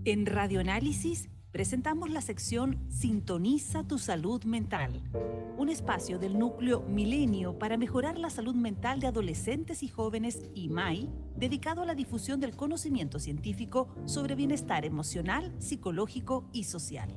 En Radioanálisis presentamos la sección Sintoniza tu salud mental, un espacio del núcleo Milenio para mejorar la salud mental de adolescentes y jóvenes IMAI, dedicado a la difusión del conocimiento científico sobre bienestar emocional, psicológico y social.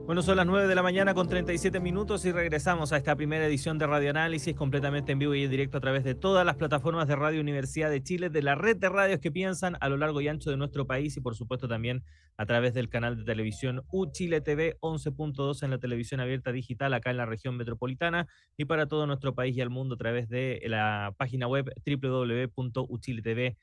Bueno, son las 9 de la mañana con 37 minutos y regresamos a esta primera edición de Radioanálisis completamente en vivo y en directo a través de todas las plataformas de Radio Universidad de Chile, de la red de radios que piensan a lo largo y ancho de nuestro país y por supuesto también a través del canal de televisión Chile TV 11.2 en la televisión abierta digital acá en la región metropolitana y para todo nuestro país y el mundo a través de la página web www.uchiletv.cl.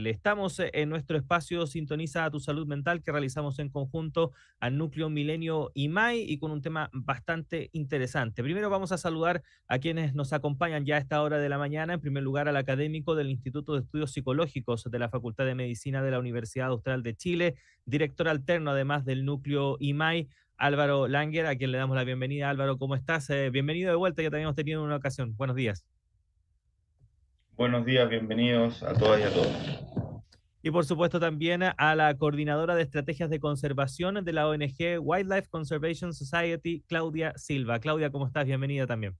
Estamos en nuestro espacio Sintoniza a tu salud mental que realizamos en conjunto al núcleo Milenio IMAI y con un tema bastante interesante. Primero vamos a saludar a quienes nos acompañan ya a esta hora de la mañana. En primer lugar, al académico del Instituto de Estudios Psicológicos de la Facultad de Medicina de la Universidad Austral de Chile, director alterno además del núcleo IMAI, Álvaro Langer, a quien le damos la bienvenida. Álvaro, ¿cómo estás? Bienvenido de vuelta, ya te habíamos tenido en una ocasión. Buenos días. Buenos días, bienvenidos a todas y a todos. Y por supuesto también a la coordinadora de estrategias de conservación de la ONG Wildlife Conservation Society, Claudia Silva. Claudia, ¿cómo estás? Bienvenida también.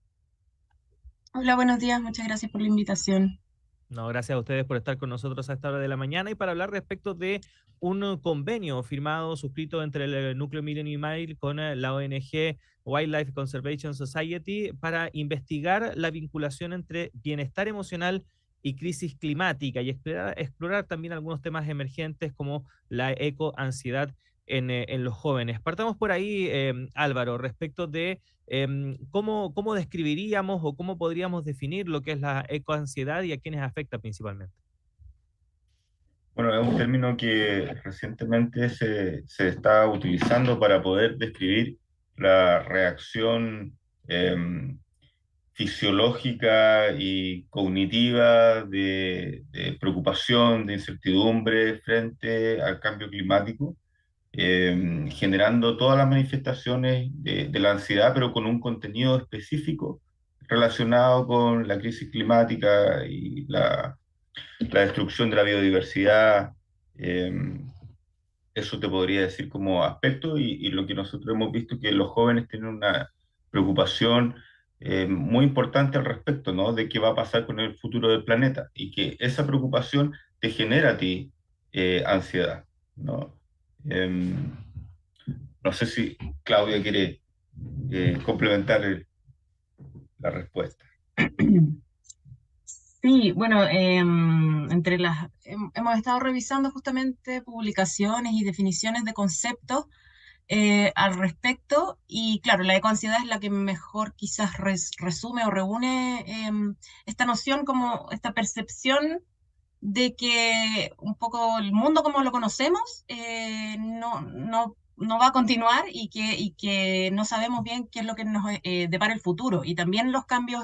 Hola, buenos días, muchas gracias por la invitación. No, gracias a ustedes por estar con nosotros a esta hora de la mañana y para hablar respecto de un convenio firmado, suscrito entre el Núcleo Milenio IMAI con la ONG Wildlife Conservation Society para investigar la vinculación entre bienestar emocional y crisis climática y explorar también algunos temas emergentes como la ecoansiedad en los jóvenes. Partamos por ahí, Álvaro, respecto de ¿cómo describiríamos o cómo podríamos definir lo que es la ecoansiedad y a quiénes afecta principalmente? Bueno, es un término que recientemente se está utilizando para poder describir la reacción fisiológica y cognitiva de preocupación, de incertidumbre frente al cambio climático, generando todas las manifestaciones de la ansiedad, pero con un contenido específico relacionado con la crisis climática y la destrucción de la biodiversidad. eh, Eso te podría decir como aspecto y lo que nosotros hemos visto que los jóvenes tienen una preocupación muy importante al respecto, ¿no? De qué va a pasar con el futuro del planeta y que esa preocupación te genera a ti ansiedad, ¿no? Em, no sé si Claudia quiere complementar la respuesta. Sí, bueno, hemos estado revisando justamente publicaciones y definiciones de conceptos al respecto y claro, la ecoansiedad es la que mejor quizás resume o reúne esta noción como esta percepción de que un poco el mundo como lo conocemos no va a continuar y que no sabemos bien qué es lo que nos depara el futuro y también los cambios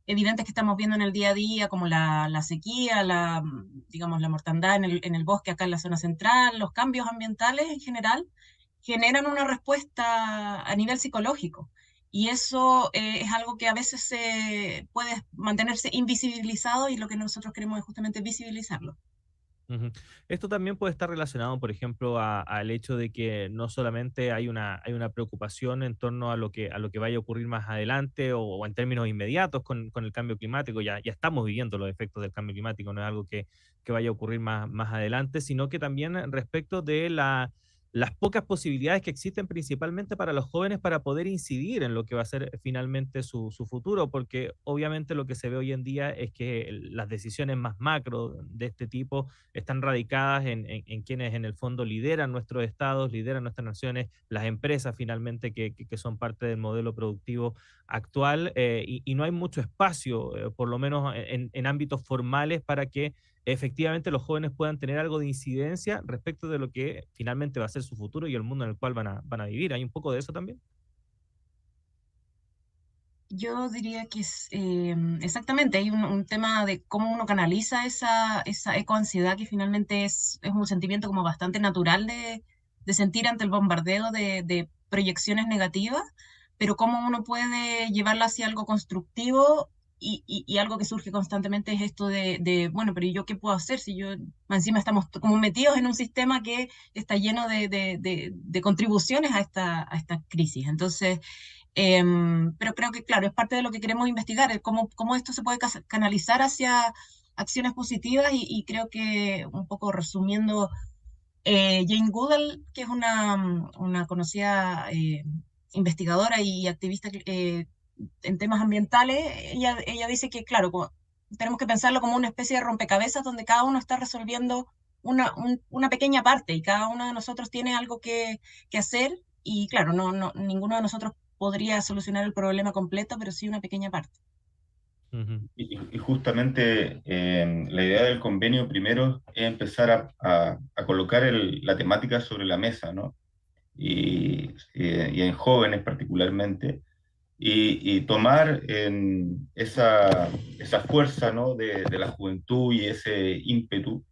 evidentes que estamos viendo en el día a día, como la sequía, digamos, la mortandad en el bosque acá en la zona central, los cambios ambientales en general, generan una respuesta a nivel psicológico. Y eso es algo que a veces puede mantenerse invisibilizado y lo que nosotros queremos es justamente visibilizarlo. Ujú. Esto también puede estar relacionado, por ejemplo, al hecho de que no solamente hay una preocupación en torno a lo que vaya a ocurrir más adelante o en términos inmediatos con el cambio climático, ya estamos viviendo los efectos del cambio climático, no es algo que vaya a ocurrir más adelante, sino que también respecto de las pocas posibilidades que existen principalmente para los jóvenes para poder incidir en lo que va a ser finalmente su futuro, porque obviamente lo que se ve hoy en día es que las decisiones más macro de este tipo están radicadas en quienes en el fondo lideran nuestros estados, lideran nuestras naciones, las empresas finalmente que son parte del modelo productivo actual y no hay mucho espacio, por lo menos en ámbitos formales, para que efectivamente los jóvenes puedan tener algo de incidencia respecto de lo que finalmente va a ser su futuro y el mundo en el cual van a vivir. ¿Hay un poco de eso también? Yo diría que es exactamente, hay un tema de cómo uno canaliza esa ecoansiedad que finalmente es un sentimiento como bastante natural de sentir ante el bombardeo de proyecciones negativas, pero cómo uno puede llevarlo hacia algo constructivo y algo que surge constantemente es esto bueno, pero ¿yo qué puedo hacer si yo, encima estamos como metidos en un sistema que está lleno de contribuciones a esta crisis? Entonces, pero creo que, claro, es parte de lo que queremos investigar, el cómo esto se puede canalizar hacia acciones positivas y creo que, un poco resumiendo, Jane Goodall, que es una conocida investigadora y activista en temas ambientales, ella dice que, claro, tenemos que pensarlo como una especie de rompecabezas donde cada uno está resolviendo una pequeña parte y cada uno de nosotros tiene algo que hacer y, claro, ninguno de nosotros podría solucionar el problema completo, pero sí una pequeña parte. Ujú. Y justamente la idea del convenio primero es empezar a colocar la temática sobre la mesa, ¿no? Y en jóvenes particularmente, y tomar en esa fuerza, ¿no? de la juventud y ese ímpetu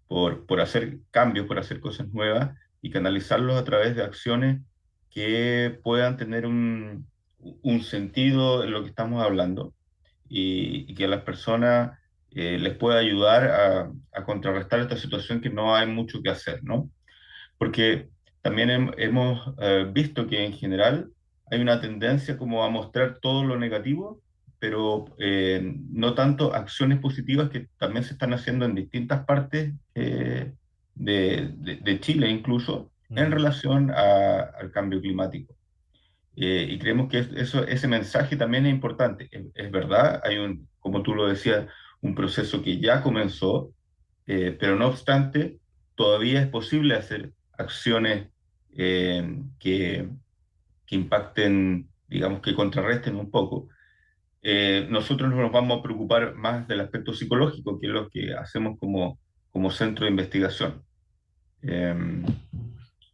por hacer cambios, por hacer cosas nuevas y canalizarlos a través de acciones que puedan tener un sentido en lo que estamos hablando y que a las personas les pueda ayudar a contrarrestar esta situación que no hay mucho que hacer, ¿no? Porque también hemos visto que en general hay una tendencia como a mostrar todo lo negativo, pero no tanto acciones positivas que también se están haciendo en distintas partes de Chile incluso en Ujú. relación al cambio climático. Y creemos que ese mensaje también es importante. Es verdad, hay como tú lo decías, un proceso que ya comenzó, pero no obstante, todavía es posible hacer acciones que impacten, digamos, que contrarresten un poco. Nosotros nos vamos a preocupar más del aspecto psicológico, que es lo que hacemos como centro de investigación. Eh,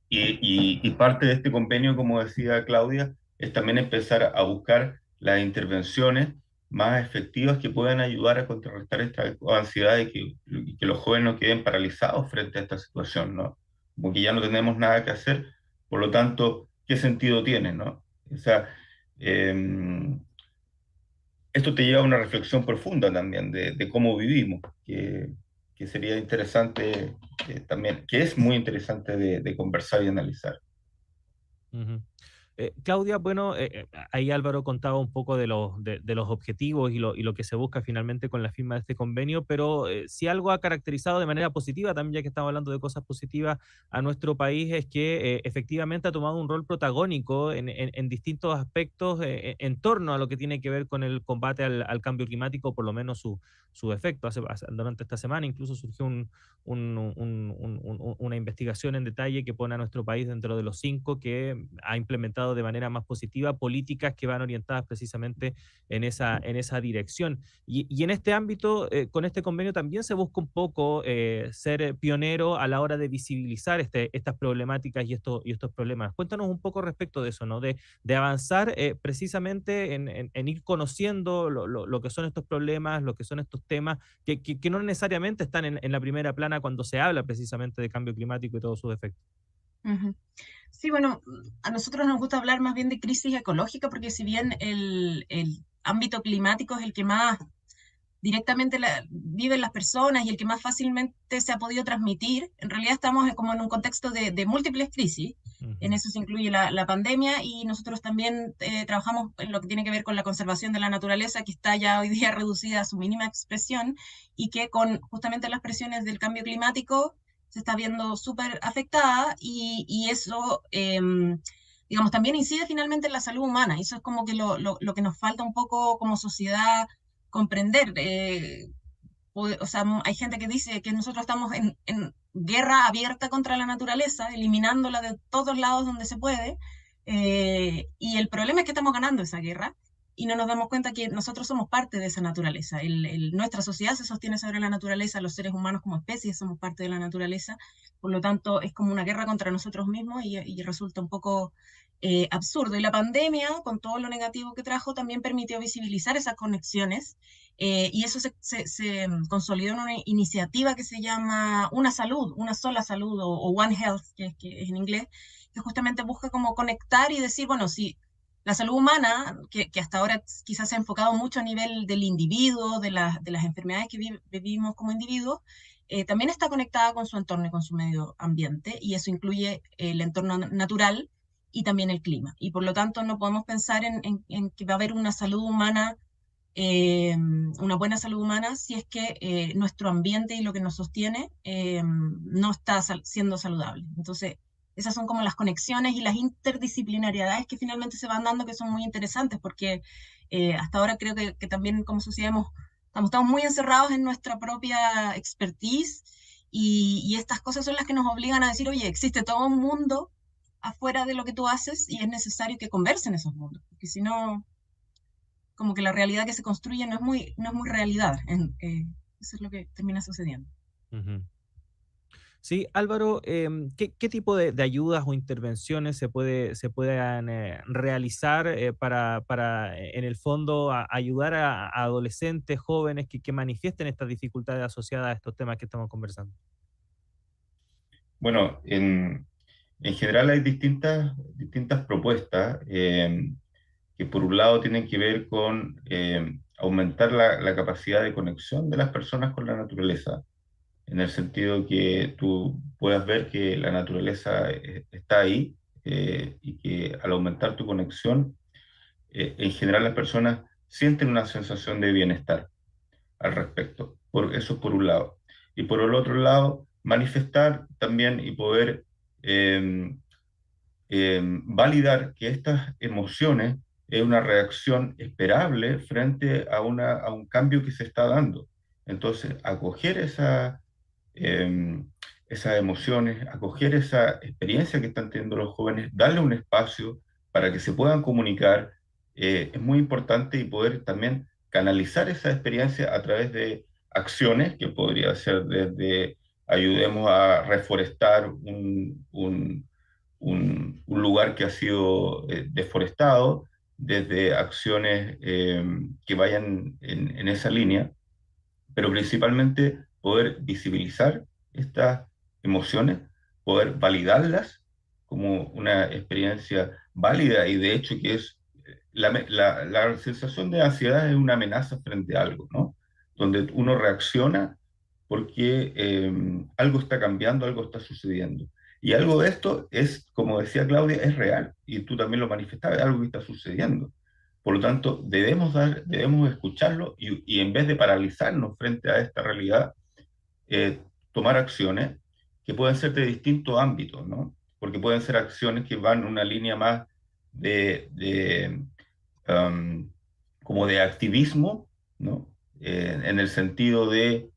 y parte de este convenio, como decía Claudia, es también empezar a buscar las intervenciones más efectivas que puedan ayudar a contrarrestar esta ansiedad y que los jóvenes no queden paralizados frente a esta situación, ¿no? Como que ya no tenemos nada que hacer, por lo tanto, ¿qué sentido tiene, no? O sea, eh, esto te lleva a una reflexión profunda también de cómo vivimos, que sería interesante también, que es muy interesante de conversar y analizar. Ujú. Claudia, bueno, ahí Álvaro contaba un poco de los objetivos y lo que se busca finalmente con la firma de este convenio, pero si algo ha caracterizado de manera positiva, también ya que estamos hablando de cosas positivas a nuestro país, es que efectivamente ha tomado un rol protagónico en distintos aspectos en torno a lo que tiene que ver con el combate al cambio climático, por lo menos su efecto. Durante esta semana incluso surgió una investigación en detalle que pone a nuestro país dentro de los 5 que ha implementado de manera más positiva políticas que van orientadas precisamente en esa dirección. Y en este ámbito, con este convenio también se busca un poco ser pionero a la hora de visibilizar estas problemáticas y estos problemas. Cuéntanos un poco respecto de eso, ¿no? De avanzar precisamente en ir conociendo lo que son estos problemas, lo que son estos temas, que no necesariamente están en la primera plana cuando se habla precisamente de cambio climático y todos sus efectos. Ujú. Sí, bueno, a nosotros nos gusta hablar más bien de crisis ecológica, porque si bien el ámbito climático es el que más directamente viven las personas y el que más fácilmente se ha podido transmitir, en realidad estamos como en un contexto de múltiples crisis. En Ujú. eso se incluye la pandemia y nosotros también trabajamos en lo que tiene que ver con la conservación de la naturaleza, que está ya hoy día reducida a su mínima expresión y que con justamente las presiones del cambio climático se está viendo súper afectada y eso, digamos, también incide finalmente en la salud humana. Eso es como que lo que nos falta un poco como sociedad comprender. O sea, hay gente que dice que nosotros estamos en guerra abierta contra la naturaleza, eliminándola de todos lados donde se puede, y el problema es que estamos ganando esa guerra y no nos damos cuenta que nosotros somos parte de esa naturaleza. Nuestra sociedad se sostiene sobre la naturaleza, los seres humanos como especies somos parte de la naturaleza, por lo tanto es como una guerra contra nosotros mismos y resulta un poco absurdo. Y la pandemia, con todo lo negativo que trajo, también permitió visibilizar esas conexiones y eso se consolidó en una iniciativa que se llama Una Salud, Una Sola Salud o One Health, que es en inglés, que justamente busca como conectar y decir, bueno, si La salud humana, que hasta ahora quizás se ha enfocado mucho a nivel del individuo, de las enfermedades que vivimos como individuos, también está conectada con su entorno y con su medio ambiente, y eso incluye el entorno natural y también el clima. Y por lo tanto no podemos pensar en que va a haber una salud humana, una buena salud humana, si es que nuestro ambiente y lo que nos sostiene no está siendo saludable. Entonces, esas son como las conexiones y las interdisciplinariedades que finalmente se van dando, que son muy interesantes, porque hasta ahora creo que también como sociedad estamos muy encerrados en nuestra propia expertise, y estas cosas son las que nos obligan a decir, oye, existe todo un mundo afuera de lo que tú haces y es necesario que conversen esos mundos, porque si no, como que la realidad que se construye no es muy realidad. Eso es lo que termina sucediendo. Ujú. Sí, Álvaro, ¿qué tipo de ayudas o intervenciones se puedan realizar para, en el fondo, ayudar a adolescentes, jóvenes que manifiesten estas dificultades asociadas a estos temas que estamos conversando? Bueno, en general hay distintas propuestas que por un lado tienen que ver con aumentar la capacidad de conexión de las personas con la naturaleza, en el sentido que tú puedas ver que la naturaleza está ahí, y que al aumentar tu conexión, en general las personas sienten una sensación de bienestar al respecto. Eso por un lado. Y por el otro lado, manifestar también y poder eh, validar que estas emociones es una reacción esperable frente a un cambio que se está dando. Entonces, acoger esas emociones, acoger esa experiencia que están teniendo los jóvenes, darle un espacio para que se puedan comunicar, es muy importante, y poder también canalizar esa experiencia a través de acciones que podría ser desde ayudemos a reforestar un lugar que ha sido deforestado, desde acciones que vayan en esa línea, pero principalmente poder visibilizar estas emociones, poder validarlas como una experiencia válida, y de hecho que es la sensación de ansiedad es una amenaza frente a algo, ¿no? Donde uno reacciona porque algo está cambiando, algo está sucediendo. Y algo de esto es, como decía Claudia, es real, y tú también lo manifestabas, es algo que está sucediendo. Por lo tanto, debemos escucharlo, y en vez de paralizarnos frente a esta realidad, tomar acciones que pueden ser de distintos ámbitos, ¿no? Porque pueden ser acciones que van en una línea más de um, como de activismo, ¿no? En el sentido de,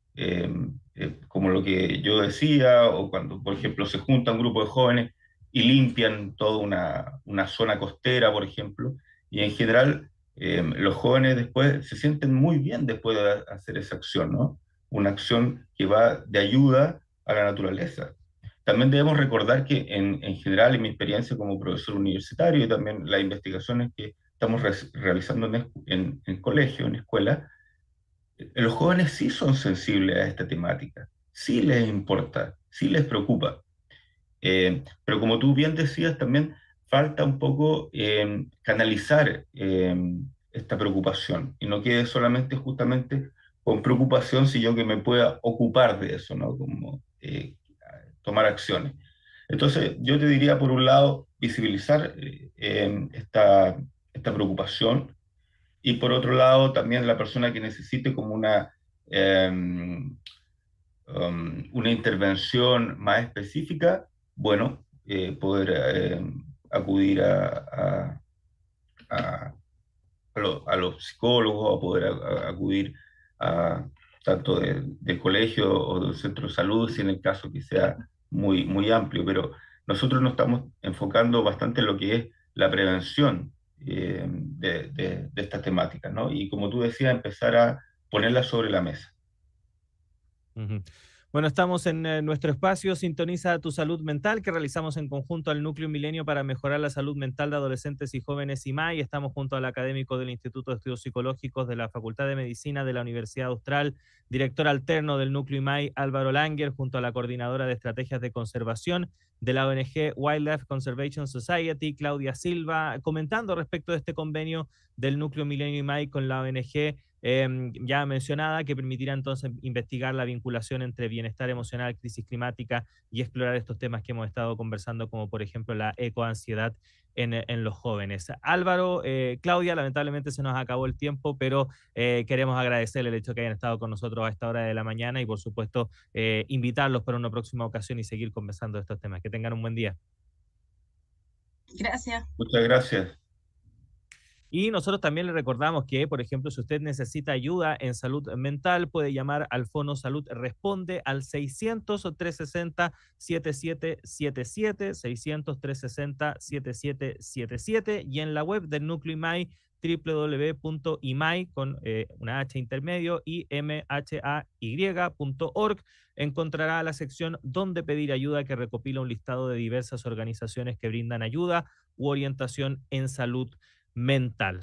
como lo que yo decía, o cuando, por ejemplo, se junta un grupo de jóvenes y limpian toda una zona costera, por ejemplo, y en general los jóvenes después se sienten muy bien después de hacer esa acción, ¿no? Una acción que va de ayuda a la naturaleza. También debemos recordar que en general, en mi experiencia como profesor universitario, y también las investigaciones que estamos realizando en colegio, en escuela, los jóvenes sí son sensibles a esta temática, sí les importa, sí les preocupa. Pero como tú bien decías, también falta un poco canalizar esta preocupación, y no quede solamente justamente con preocupación, sino que me pueda ocupar de eso, ¿no? Como tomar acciones. Entonces, yo te diría, por un lado, visibilizar esta preocupación, y por otro lado, también la persona que necesite como una intervención más específica, bueno, poder acudir a, a los psicólogos, a poder acudir a tanto del colegio o del centro de salud, si en el caso que sea muy amplio, pero nosotros nos estamos enfocando bastante en lo que es la prevención de estas temáticas, ¿no? Y como tú decías, empezar a ponerlas sobre la mesa. Ujú. Bueno, estamos en nuestro espacio Sintoniza tu Salud Mental, que realizamos en conjunto al Núcleo Milenio para mejorar la salud mental de adolescentes y jóvenes IMAI. Estamos junto al académico del Instituto de Estudios Psicológicos de la Facultad de Medicina de la Universidad Austral, director alterno del Núcleo IMAI, Álvaro Langer, junto a la coordinadora de estrategias de conservación de la ONG Wildlife Conservation Society, Claudia Silva, comentando respecto de este convenio del Núcleo Milenio IMAI con la ONG ya mencionada, que permitirá entonces investigar la vinculación entre bienestar emocional, crisis climática y explorar estos temas que hemos estado conversando, como por ejemplo la ecoansiedad en los jóvenes. Álvaro, Claudia, lamentablemente se nos acabó el tiempo, pero queremos agradecer el hecho que hayan estado con nosotros a esta hora de la mañana y por supuesto invitarlos para una próxima ocasión y seguir conversando de estos temas. Que tengan un buen día. Gracias. Muchas gracias. Y nosotros también le recordamos que, por ejemplo, si usted necesita ayuda en salud mental, puede llamar al Fono Salud Responde al 600-360-7777, 600-360-7777, y en la web del Núcleo IMAI, www.imai, con una H intermedio, imhay.org, encontrará la sección donde pedir ayuda, que recopila un listado de diversas organizaciones que brindan ayuda u orientación en salud mental.